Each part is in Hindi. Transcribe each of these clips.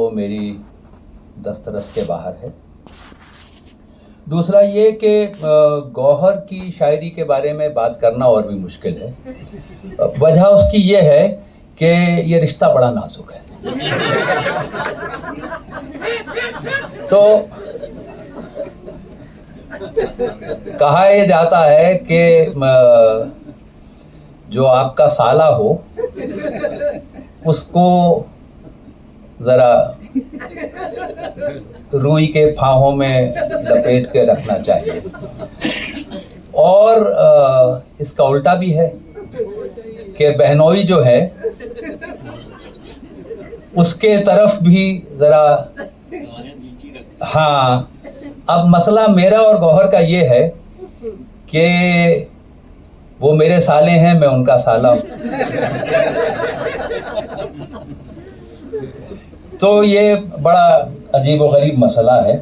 वो मेरी दस्तरस के बाहर है। दूसरा ये कि गौहर की शायरी के बारे में बात करना और भी मुश्किल है। वजह उसकी ये है कि ये रिश्ता बड़ा नाजुक है। तो कहा यह जाता है कि जो आपका साला हो उसको ज़रा रुई के फाहों में लपेट के रखना चाहिए। और इसका उल्टा भी है कि बहनोई जो है उसके तरफ भी ज़रा, हाँ, अब मसला मेरा और गौहर का ये है कि वो मेरे साले हैं, मैं उनका साला हूँ। तो ये बड़ा अजीब व गरीब मसला है।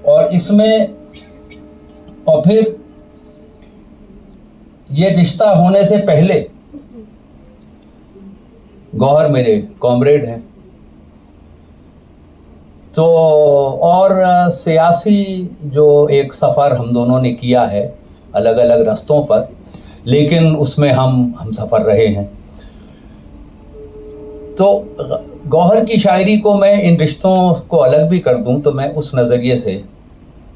और इसमें और फिर ये रिश्ता होने से पहले गौहर मेरे कॉमरेड हैं। तो और सियासी जो एक सफ़र हम दोनों ने किया है अलग अलग रास्तों पर, लेकिन उसमें हम सफ़र रहे हैं। तो गौहर की शायरी को मैं इन रिश्तों को अलग भी कर दूं तो मैं उस नज़रिए से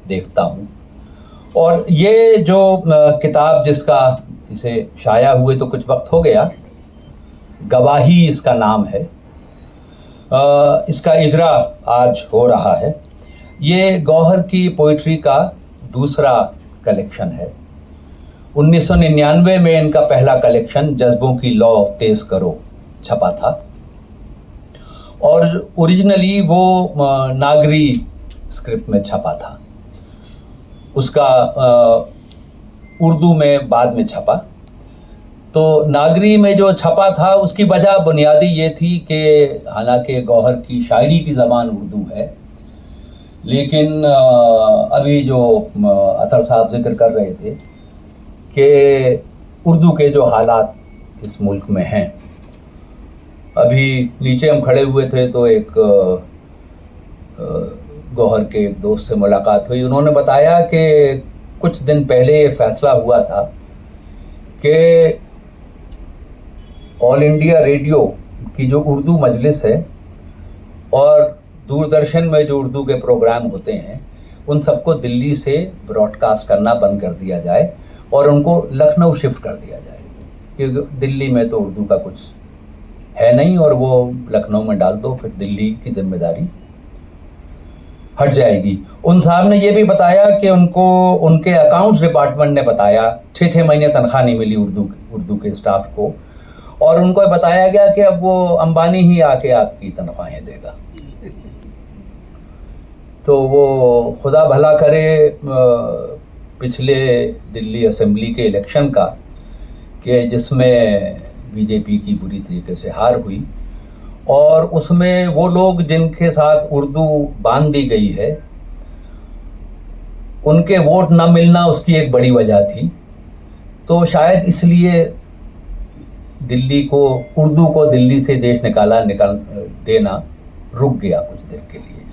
देखता हूं। और ये जो किताब जिसका इसे शाया हुए तो कुछ वक्त हो गया, गवाही इसका नाम है, इसका इजरा आज हो रहा है। ये गौहर की पोइट्री का दूसरा कलेक्शन है। 1999 में इनका पहला कलेक्शन जज्बों की लौ तेज़ करो छपा था और ओरिजिनली वो नागरी स्क्रिप्ट में छपा था। उसका उर्दू में बाद में छपा। तो नागरी में जो छपा था उसकी वजह बुनियादी ये थी कि हालांकि गौहर की शायरी की ज़बान उर्दू है, लेकिन अभी जो अतर साहब जिक्र कर रहे थे कि उर्दू के जो हालात इस मुल्क में हैं, अभी नीचे हम खड़े हुए थे तो एक गौहर के एक दोस्त से मुलाकात हुई। उन्होंने बताया कि कुछ दिन पहले ये फैसला हुआ था कि ऑल इंडिया रेडियो की जो उर्दू मजलिस है और दूरदर्शन में जो उर्दू के प्रोग्राम होते हैं उन सबको दिल्ली से ब्रॉडकास्ट करना बंद कर दिया जाए और उनको लखनऊ शिफ्ट कर दिया जाए, क्योंकि दिल्ली में तो उर्दू का कुछ है नहीं और वो लखनऊ में डाल दो, फिर दिल्ली की जिम्मेदारी हट जाएगी। उन साहब ने ये भी बताया कि उनको उनके अकाउंट्स डिपार्टमेंट ने बताया 6-6 महीने तनख्वाह नहीं मिली उर्दू के स्टाफ को, और उनको बताया गया कि अब वो अंबानी ही आके आपकी तनख्वाहें देगा। तो वो खुदा भला करे पिछले दिल्ली असेंबली के इलेक्शन का, कि जिसमें बीजेपी की बुरी तरीके से हार हुई, और उसमें वो लोग जिनके साथ उर्दू बांध दी गई है उनके वोट न मिलना उसकी एक बड़ी वजह थी। तो शायद इसलिए दिल्ली को, उर्दू को दिल्ली से देश निकाल देना रुक गया कुछ देर के लिए।